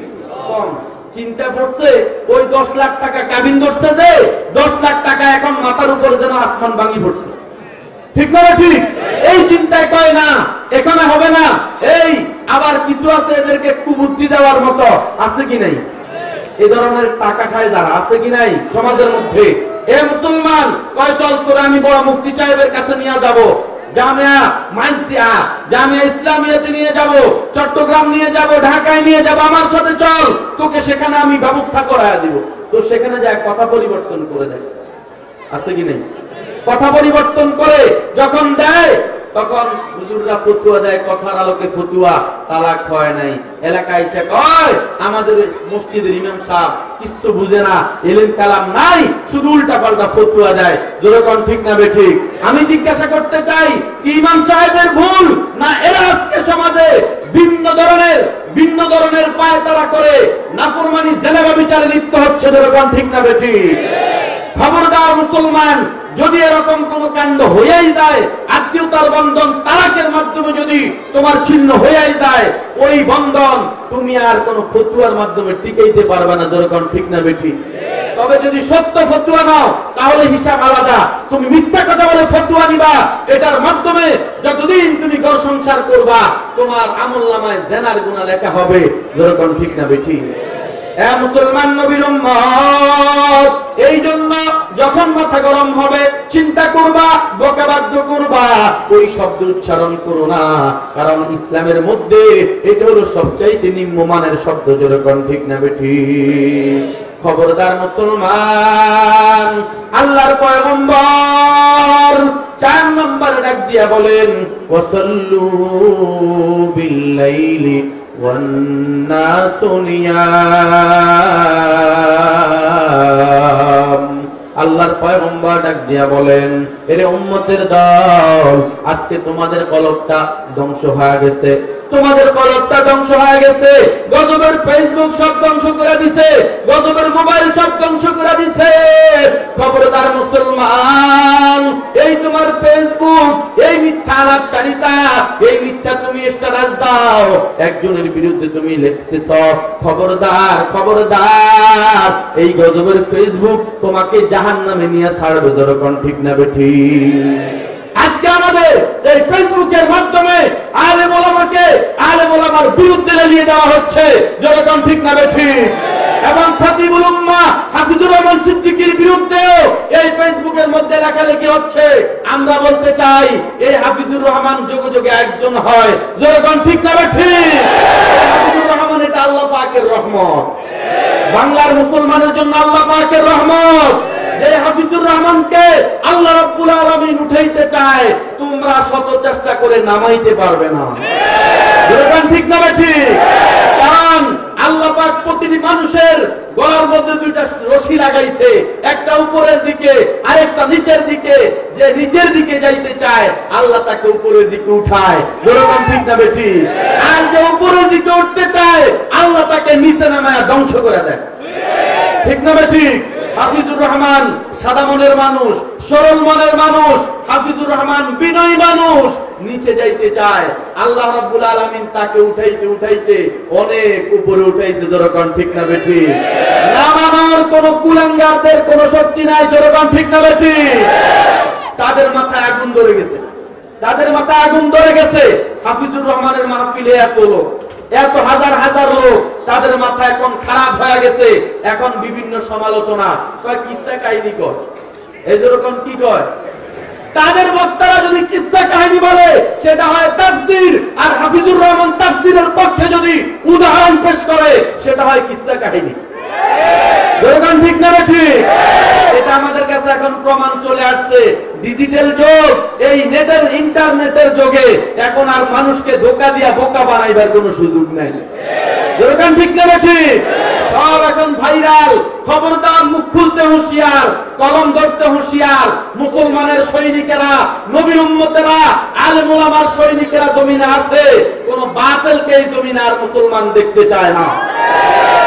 কম? চিন্তা করছে ওই 10 লাখ টাকা কাবিন ধরছে, যে 10 লাখ টাকা এখন মাথার উপরে যেন আসমান ভাঙি পড়ছে। ঠিক না ঠিক? এই চিন্তায় কয় না এখানে হবে না। এই আবার কিছু আছে এদেরকে কুবুদ্ধি দেওয়ার মতো, আছে কি নাই? এই ধরনের টাকা খায় যারা, আছে কি নাই সমাজের মধ্যে? এ মুসলমান, কয় চল তোরা আমি বড় মুফতি সাহেবের কাছে নিয়ে যাব, জামিয়া মাইজদিয়া জামিয়া ইসলামিয়াতে নিয়ে যাব, চট্টগ্রাম নিয়ে যাব, ঢাকায় নিয়ে যাব, আমার সাথে চল, তোকে সেখানে আমি ব্যবস্থা করায় দিব। তো সেখানে যায় কথা পরিবর্তন করে দেয়, আছে কি নাই? কথা পরিবর্তন করে যখন দেয়, তখন হুজুররা ফতুয়া দেয়, কথার আলোকে ফতুয়া, তালাক হয় নাই। এলাকায় এসে কয় আমাদের মসজিদের ইমাম সাহেব কিছু বুঝে না, ইলম কালাম নাই, শুধু উল্টা পাল্টা ফতুয়া দেয়। যেরকম ঠিক না বেঠিক? আমি জিজ্ঞাসা করতে চাই, কি ইমাম সাহেবের ভুল, না এরা আজকে সমাজে ভিন্ন ধরনের পায়তারা করে নাফরমানি জেনা ব্যভিচারে লিপ্ত হচ্ছে? যেরকম ঠিক না বেঠিক? খবরদার মুসলমান, যদি এরকম কোন কাণ্ড হয়েই যায়, আত্মীয়তার বন্ধন তালাকের মাধ্যমে যদি তোমার ছিন্ন হয়েই যায়, ওই বন্ধন তুমি আর কোন ফতুয়ার মাধ্যমে টিকাইতে পারবে না। যেরকম ঠিক না বেঠি? তবে যদি সত্য ফতুয়া নাও, তাহলে হিসাব আলাদা। তুমি মিথ্যা কথা বলে ফতুয়া নিবা, এটার মাধ্যমে যতদিন তুমি ঘর সংসার করবা, তোমার আমলনামায় জেনার গুনাহ লেখা হবে। যেরকম ঠিক না বেঠি? এ মুসলমান নবীর উম্মত, এই জন্য যখন মাথা গরম হবে চিন্তা করবা, বকাবাদ্য করবা, ওই শব্দ উচ্চারণ করো না, কারণ ইসলামের মধ্যে এটা হলো সবচাইতে নিম্নমানের শব্দ। যেরকম ঠিক না বেঠিক? খবরদার মুসলমান, আল্লাহর পয়গম্বর 4 নম্বরে ডাক দিয়া বলেন ওয়াসাল্লু বিল্লাইলি ওয়ান্নাসু নিয়াম। আল্লাহর পয়গম্বর ডাক দিয়া বলেন, এরে উম্মতের দল, আজকে তোমাদের কলবটা ধ্বংস হয়ে গেছে, তোমাদের কলবটা ধ্বংস হয়ে গেছে। গজবের ফেসবুক সব ধ্বংস করে দিছে, গজবের মোবাইল সব ধ্বংস করে দিছে। খবরদার মুসলমান, এই তোমার ফেসবুক, এই মিথ্যা আলাপচারিতা, এই মিথ্যা তুমি স্ট্যাটাস দাও, একজনের বিরুদ্ধে তুমি লিখতেছ, খবরদার খবরদার, এই গজবের ফেসবুক তোমাকে জাহান্নামে নিয়ে ছাড়বে। যেরকম ঠিক না বেঠিক? আজকে আমাদের এই ফেসবুকের মাধ্যমে আলেম ওলামাকে আলেম ওলামার বিরুদ্ধে লেলিয়ে দেওয়া হচ্ছে। যেরকম ঠিক না বেঠিক? এবং খতিবুল উম্মাহ হাফিজুর রহমান সিদ্দিকীর বিরুদ্ধেও এই ফেসবুকের মধ্যে লেখালেখি হচ্ছে। আমরা বলতে চাই, এই হাফিজুর রহমান যুগে যুগে একজন হয়। যেরকম ঠিক না বেঠিক? হাফিজুর রহমান এটা আল্লাহ পাকের রহমত, বাংলার মুসলমানের জন্য আল্লাহ পাকের রহমত। যে হাফিজুর রহমানকে আল্লাহ রাব্বুল আলামিন উঠাইতে চায়, তোমরা শত চেষ্টা করে নামাইতে পারবে না। ঠিক না ঠিক? কারণ আল্লাহ পাক প্রতিটি মানুষের গলার মধ্যে দুইটা রশি লাগাইছে, একটা উপরের দিকে আর একটা নিচের দিকে। যে নিচের দিকে যাইতে চায় আল্লাহ তাকে উপরের দিকে উঠায়। যেরকম ঠিক না বেঠি? আর যে উপরের দিকে উঠতে চায় আল্লাহ তাকে নিচে নামায় ধ্বংস করে দেয়। ঠিক না বেঠি? হাফিজুর রহমান সাদা মনের মানুষ, সরল মনের মানুষ। হাফিজুর রহমান বিনয়ী মানুষ, নিচে যাইতে চায়, আল্লাহ রাব্বুল আলামিন তাকে উঠাইতে উঠাইতে অনেক উপরে উঠাইছে। যেরকম ঠিক না বেঠি? নামানোর কোন কুলাঙ্গারদের কোন শক্তি নাই। যেরকম ঠিক না বেঠি? তাদের মাথায় আগুন ধরে গেছে, তাদের মাথায় আগুন ধরে গেছে। হাফিজুর রহমানের মাহফিলে এত লোক, এত হাজার হাজার লোক, তাদের মাথা এখন খারাপ হয়ে গেছে। এখন বিভিন্ন সমালোচনা কয়, কিসসা কাহিনী কর। এই যেরকম কি কয়, তাদের বক্তারা যদি কিসসা কাহিনী বলে সেটা হয় তাফসীর, আর হাফিজুর রহমান তাফসীরের পক্ষে যদি উদাহরণ পেশ করে সেটা হয় কিসসা কাহিনী। যেরকম ঠিক না ঠিক? এটা আমাদের কাছে এখন প্রমাণ চলে আসছে। ডিজিটাল যুগ, এই নেটের ইন্টারনেটের যুগে এখন আর মানুষকে ধোঁকা দিয়া বোকা বানাইবার কোনো সুযোগ নাই। যেরকম ঠিক না ঠিক? সব এখন ভাইরাল। খবরদার, মুখ খুলতে হুঁশিয়ার, কলম ধরতে হুঁশিয়ার। মুসলমানের সৈনিকেরা, নবীর উম্মতেরা, আলেম ওলামার সৈনিকেরা জমিনে আছে, কোন বাতিলকে এই জমিনে আর মুসলমান দেখতে চায় না।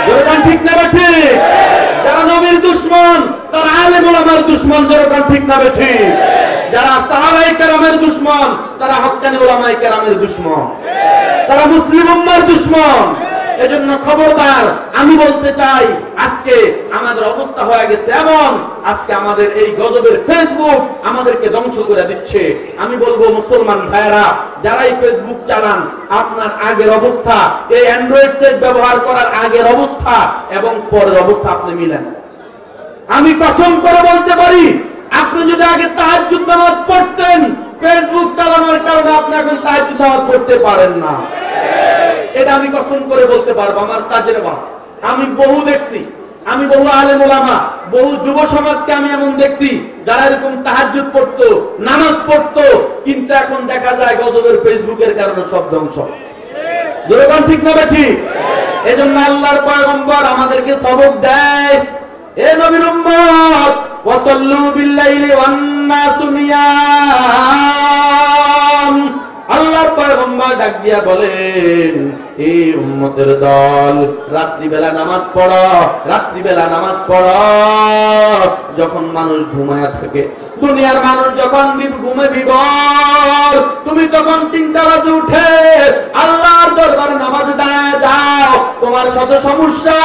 যেরকম ঠিক না ঠিক? যারা নবীর দুশমন তারা আলেম ওলামার দুশমন। যেরকম ঠিক না ঠিক? যারা সাহাবায়ে কেরামের দুশমন তারা হক্কানি উলামায়ে কেরামের দুশমন, তারা মুসলিম উম্মার দুশমন। এজন্য খবরদার, আমি বলতে চাই আজকে আমাদের অবস্থা হয়ে গেছে এমন, আজকে আমাদের এই গজবের ফেসবুক আমাদেরকে ধ্বংস করে দিচ্ছে। আমি বলবো মুসলমান ভাইয়েরা, যারাই ফেসবুক চালান, আপনার আগের অবস্থা, এই অ্যান্ড্রয়েড সেট ব্যবহার করার আগের অবস্থা এবং পরের অবস্থা আপনি মিলেন। আমি কসম করে বলতে পারি, আপনি যদি আগে তাহাজ্জুদ নামাজ পড়তেন, ফেসবুক চালানোর কারণে আপনি এখন তাহাজ্জুদ নামাজ পড়তে পারেন না। এটা আমি কসম করে বলতে পারবো, আমার তাজরিবা। আমি বহু দেখছি, আমি বহু আলেম ওলামা, বহু যুব সমাজকে আমি এমন দেখছি যারা এরকম তাহাজ্জুদ পড়তো, নামাজ পড়তো, কিন্তু এখন দেখা যায় গজবের ফেসবুকের কারণে সব ধ্বংস। যেরকম ঠিক না ঠিক? এজন্য আল্লাহর পয়গম্বর আমাদেরকে সবক দেয়, এ নবীর উম্মত, ওয়াসাল্লু বিল্লাইলি ওয়ান নাসু নিয়াম। আল্লাহর পয়গম্বর ডাক দিয়া বলেন, এই উম্মতের দল, রাত্রিবেলা নামাজ পড়ো, রাত্রিবেলা নামাজ পড়ো। যখন মানুষ ঘুমায়া থাকে, দুনিয়ার মানুষ যখন ঘুমে বিভোর, তুমি তখন 3টা বাজে উঠে আল্লাহর দরবারে নামাজে দাঁড়ায় যাও। তোমার শত সমস্যা,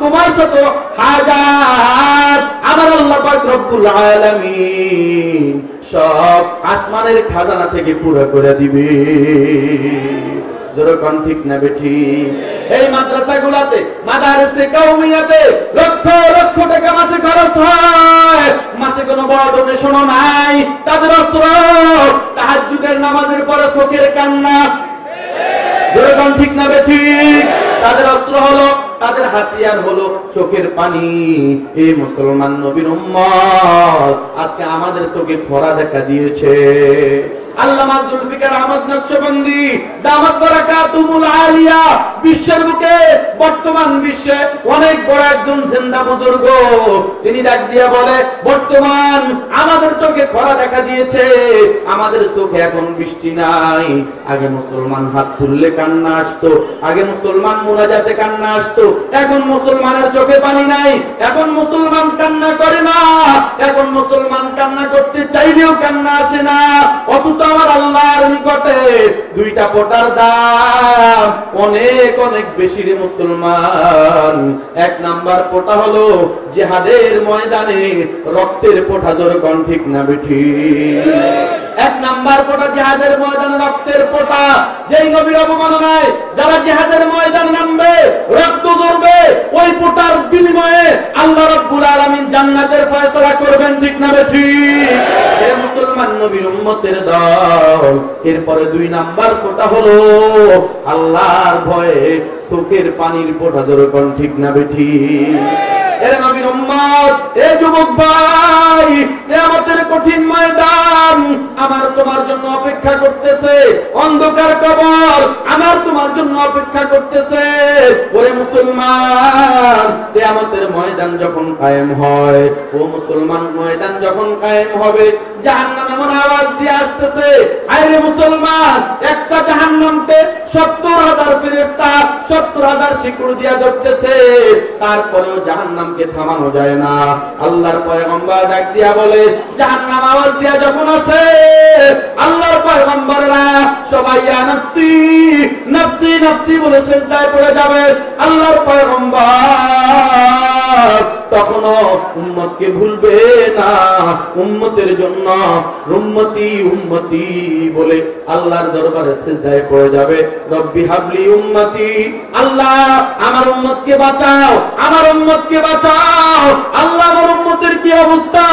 তোমার শত হাজাত আমার আল্লাহ পাক রব্বুল আলামিন সব আসমানের খাজানা থেকে পুরো করে দিবে। যেরকম ঠিক না বেঠি? এই মাদ্রাসাগুলোতে, মাদারিসে কওমিয়াতে লক্ষ লক্ষ টাকা মাসে খরচ হয়, মাসে কোনো বড় ডোনেশন নাই। তাদের অস্ত্র তাহাজ্জুদের নামাজের পরে চোখের কান্না। যেরকম ঠিক না বেঠি? তাদের অস্ত্র হলো, তাদের হাতিয়ার হলো চোখের পানি। এই মুসলমান নবীর উম্মত আজকে আমাদের চোখে খরা দেখা দিয়েছে। আল্লামা জুলফিকার আহমদ নকশবন্দি দামাত বারাকাতুহুল আলিয়া বিশ্বের বুকে, বর্তমান বিশ্বে অনেক বড় একজন জিন্দা বুজুর্গ, তিনি ডাক দিয়া বলে, বর্তমান আমাদের চোখে খরা দেখা দিয়েছে, আমাদের চোখে এখন বৃষ্টি নাই। আগে মুসলমান হাত তুললে কান্না আসতো, আগে মুসলমান মুনাজাতে কান্না আসতো, এখন মুসলমানের চোখে পানি নাই, এখন মুসলমান কান্না করে না, এখন মুসলমান কান্না করতে চাইলেও কান্না আসে না। অথচ আমার আল্লাহর নিকটে 2টা পোটার দাম অনেক অনেক বেশি রে মুসলমান। 1 নাম্বার পোটা হলো জিহাদের ময়দানে রক্তের পোটা। যেরকম ঠিক না বেঠি? 1 নাম্বার ফোঁটা জিহাদের ময়দানে রক্তের ফোঁটা। যেই নবীর অবমাননায় যারা জিহাদের ময়দানে নামবে, রক্ত ঝরবে, ওই ফোঁটার বিনিময়ে আল্লাহ রাব্বুল আলামিন জান্নাতের ফয়সালা করবেন, ঠিক না ঠিক? হে মুসলমান নবীর উম্মতের দল, এরপরে 2 নাম্বার ফোঁটা হলো আল্লাহর ভয়ে চোখের পানির ফোঁটা, যেরকম ঠিক না ঠিক? এর নবীর উম্মত, এ যুবক ভাই, কিয়ামতের কঠিন ময়দান আমার তোমার জন্য অপেক্ষা করতেছে, অন্ধকার কবর আমার তোমার জন্য অপেক্ষা করতেছে। ওরে মুসলমান, কিয়ামতের ময়দান যখন কায়েম হয়, ও মুসলমান, ময়দান যখন কায়েম হবে, জাহান্নাম এমন আওয়াজ দিয়ে আসতেছে, আরে মুসলমান, একটা জাহান্নামকে 70,000 ফেরেশতা 70,000 শিকড় দিয়া ধরতেছে, তারপরেও জাহান্নামকে থামানো যায় না। আল্লাহর পয়গম্বর ডাক দিয়া বলে, জাহান্নাম আওয়াজ দিয়া যখন আসে, আল্লাহর পয়গম্বররা সবাই ইয়া নফসি নফসি নফসি বলে সিজদায় পড়ে যাবে। আল্লাহর পয়গম্বর তখনও উম্মতকে ভুলবে না, উম্মতের জন্য উম্মতি উম্মতি বলে আল্লাহর দরবারে সিজদায় পড়ে যাবে। রব্বি হাবলি উম্মতি, আল্লাহ আমার উম্মতকে বাঁচাও, আমার উম্মতকে বাঁচাও। আল্লাহ আমার উম্মতের কি অবস্থা,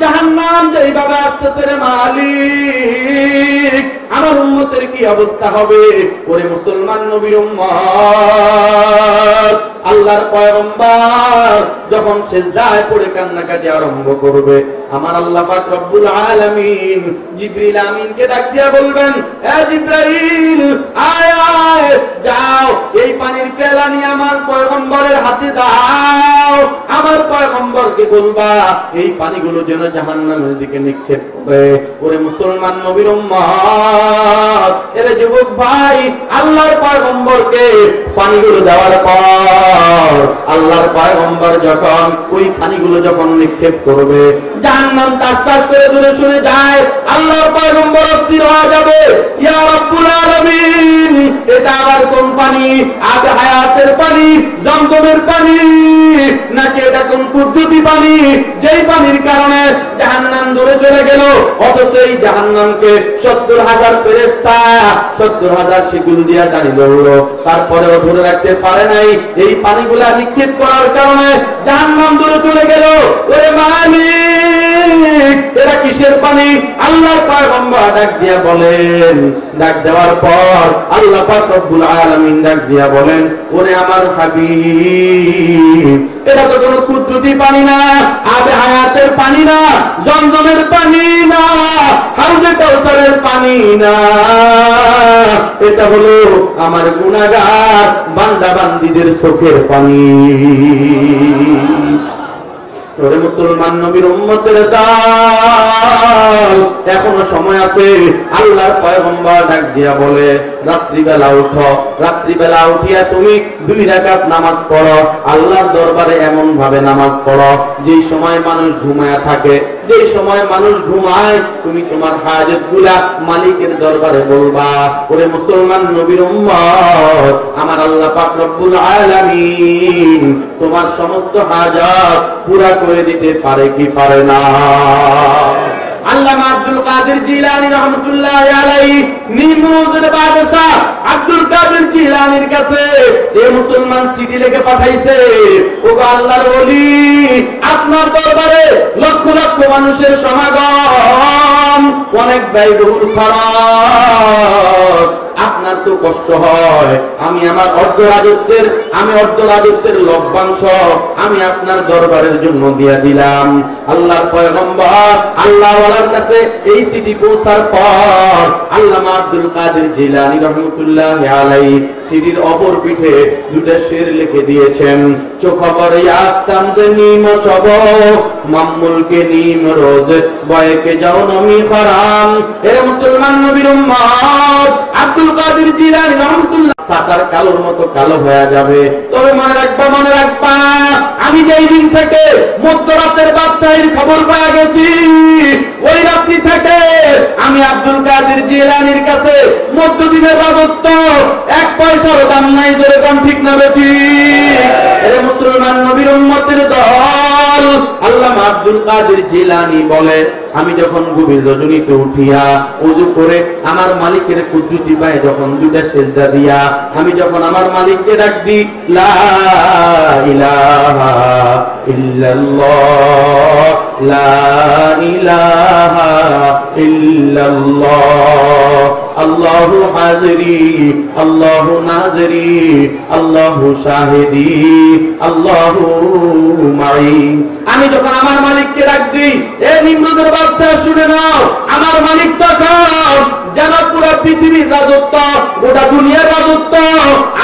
জাহান্নাম যেইভাবে আসতেছে রে মালিক, আমার উম্মতের কি অবস্থা হবে? ওরে মুসলমান নবীর উম্মত, আল্লাহর পয়গম্বর যখন সিজদায় পড়ে কান্নাকাটি আরম্ভ করবে, আমার আল্লাহ পাক রব্বুল আলামিন জিবরিল আমিনকে ডাক দিয়া বলবেন, এ জিবরাইল, আয় আয়, যাও এই পানির পেলা নিয়ে আমার পয়গম্বরের হাতে দাও। আমার পয়গম্বরকে বলবা এই পানিগুলো যেন জাহান্নামের দিকে নিক্ষেপ করে। ওরে মুসলমান নবীর উম্মত, এরে যুবক ভাই, আল্লাহর পয়গম্বরকে পানিগুলো দেওয়ার পর আল্লাহর পয়গম্বর যখন ওই পানিগুলো যখন নিক্ষেপ করবে, জাহান্নাম টাস টাস করে দূরে সরে যায়। আল্লাহর পয়গম্বর অস্থির হয়ে যাবে, ইয়া রাব্বুল আলামিন, এটা আবার কোন পানি? আবে হায়াতের পানি, জমজমের পানি, নাকি এটা কোন কুদরতি পানি, যেই পানির কারণে জাহান্নাম দূরে চলে গেল, অথচ এই জাহান্নামকে 70,000 ফেরেশতা 70,000 শিকল দিয়া টানি ধরলো, তারপরেও ধরে রাখতে পারে নাই। এই পানিগুলা নিক্ষেপ করার কারণে জাহান্নাম দূরে চলে গেল। ওরে মালিক, এরা কিসের পানি? আল্লাহর পয়গম্বর ডাক দিয়া বলেন, ডাক দেওয়ার পর আল্লাহ পাক রব্বুল আলামিন ডাক দিয়া বলেন, ওরে আমার হাবিব, এটা তো কোনো কুদরতি পানি না, আবে হায়াতের পানি না, জমজমের পানি না, হাউজে কাউসারের পানি না, এটা হলো আমার গুনাহগার বান্দা বান্দীদের চোখের পানি। ওরে মুসলমান নবীর উম্মতের দল, এখনো সময় আছে। আল্লাহর পয়গম্বর ডাক দিয়া বলে, রাত্রিবেলা উঠো, রাত্রিবেলা উঠিয়া তুমি 2 রাকাত নামাজ পড়ো। আল্লাহর দরবারে এমন ভাবে নামাজ পড়ো যেই সময় মানুষ ঘুমায়া থাকে, যেই সময় মানুষ ঘুমায়, তুমি তোমার হাজতগুলা মালিকের দরবারে বলবা। ওরে মুসলমান নবীর উম্মত, আমার আল্লাহ পাক রব্বুল আলামিন তোমার সমস্ত হাজত পুরা করে দিতে পারে কি পারে না? আল্লামা আব্দুল কাদের জিলানী রাহমাতুল্লাহি আলাইহি নিমরুদের বাদশা আব্দুল কাদের জিলানীর কাছে এই মুসলমান চিঠি লিখে পাঠাইছে, ওগো আল্লাহর ওলি, আপনার দরবারে লক্ষ লক্ষ মানুষের সমাগম, অনেক ব্যয়বহুল খরচ, আপনার তো কষ্ট হয়, আমি আমার অর্ধ রাজত্বের লভ্যাংশ আমি আপনার দরবারের জন্য দিয়া দিলাম। আল্লাহর পয়গম্বর আল্লাহ ওয়ালার কাছে এই চিঠি পৌঁছার পর আল্লামা আব্দুল কাদের জিলানী রাহমাতুল্লাহি আলাইহি চিঠির অপর পিঠে 2টা শের লিখে দিয়েছেন, চোখবর ইয়াতাম যে নিম সব মামুলকে নিম রোজ বয়কে যাও নমি হারাম। এ মুসলমান নবীর উম্মত, আব্দুল কাদের জিলানী রাহমাতুল্লাহ সাতার কালোর মতো কালো হয়ে যাবে। তবে মনে রাখবা, আমি যেই দিন থেকে মধ্যরাতের বাদশাহীর খবর পাওয়া গেছি, ওই রাত্রি থেকে আমি আব্দুল কাদের জিলানীর কাছে মধ্যদিনের রাজত্ব 1 পয়সারও দাম নাই, যেরকম ঠিক না বেঠিক? এ মুসলমান নবীর উম্মতের দল, দল। আল্লামা আব্দুল কাদের জিলানী বলে, আমি যখন গভীর রজনীতে উঠিয়া ওযু করে আমার মালিকের কুদরতি পায়ে যখন দুইটা সিজদা দিয়া আমি যখন আমার মালিককে ডাক দিই, লা ইলাহা ইল্লাল্লাহ, লা ইলাহা ইল্লাল্লাহ, আল্লাহু হাজিরি আল্লাহু নাজিরি আল্লাহু শাহিদি আল্লাহু মাই। আমি যখন আমার মালিককে ডাক দিই, এ নিম্নদের বাচ্চা শুনে নাও, আমার মালিক তখন যেন পুরো পৃথিবীর রাজত্ব, গোটা দুনিয়ার রাজত্ব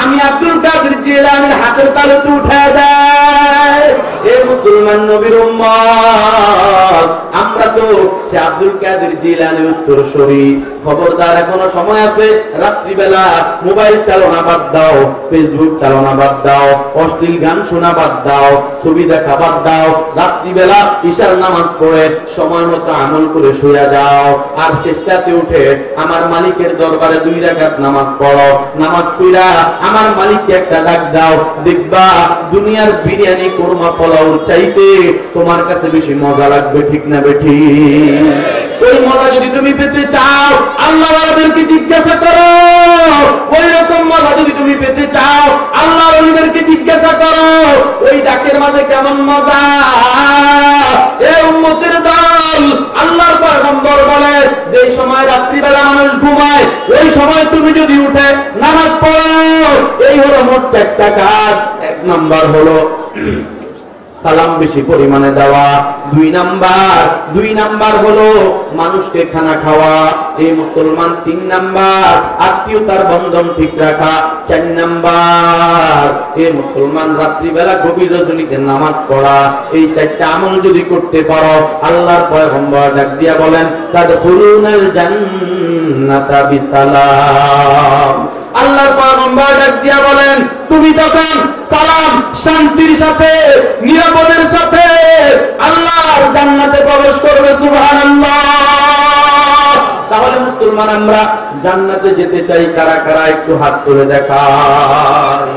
আমি আব্দুল কাদের জিলানীর হাতের তালুতে উঠে দেয়। এ মুসলমান নবীর উম্মত, আমরা তো সে আব্দুল কাদের জিলানীর উত্তরসূরি। খবরদার, এখনো সময় আছে। রাত্রিবেলা মোবাইল চালনা বাদ দাও, ফেসবুক চালনা বাদ দাও, অশ্লীল গান শোনা বাদ দাও, ছবি দেখা বাদ দাও। রাত্রিবেলা ঈশার নামাজ পড়ে সময় মতো আমল করে শুয়ে যাও। আর শেষটাতে উঠে আমার মালিকের দরবারে 2 রাকাত নামাজ পড়ো। নামাজ পড়া আমার মালিককে একটা ডাক দাও, দেখবা দুনিয়ার বিরিয়ানি কোরমা পোলাওর চাইতে তোমার কাছে বেশি মজা লাগবে। ঠিক না বেঠি? ওই মজা যদি তুমি পেতে চাও, আল্লাহ ওয়ালাদেরকে জিজ্ঞাসা করো। ওই রকম মজা যদি তুমি পেতে চাও, আল্লাহ ওয়ালাদেরকে জিজ্ঞাসা করো ওই ডাকের মাঝে কেমন মজা। এ উম্মতের দল, আল্লাহর পয়গম্বর বলে, যে সময় রাত্রিবেলা মানুষ ঘুমায় ওই সময় তুমি যদি উঠে নামাজ পড়ো, এই হলো মোট 4টা কাজ। 1 নাম্বার হলো সালাম বেশি পরিমাণে দেওয়া। 2 নাম্বার হলো মানুষকে খানা খাওয়া। এই মুসলমান 3 নাম্বার আত্মীয়তার বন্ধন ঠিক রাখা। 4 নাম্বার এই মুসলমান রাত্রিবেলা গভীর রজনীতে নামাজ পড়া। এই 4টা আমল যদি করতে পারো, আল্লাহর পয়গম্বর ডাক দিয়া বলেন, তাদখুলুনাল জান্নাতা বিসালাম। আল্লাহর পয়গম্বর ডাক দিয়া বলেন, তুমি তখন সালাম, শান্তির সাথে, নিরাপদের সাথে আল্লাহর জান্নাতে প্রবেশ করবে। সুবহানাল্লাহ। তাহলে মুসলমান, আমরা জান্নাতে যেতে চাই কারা কারা? একটু হাত তুলে দেখাই।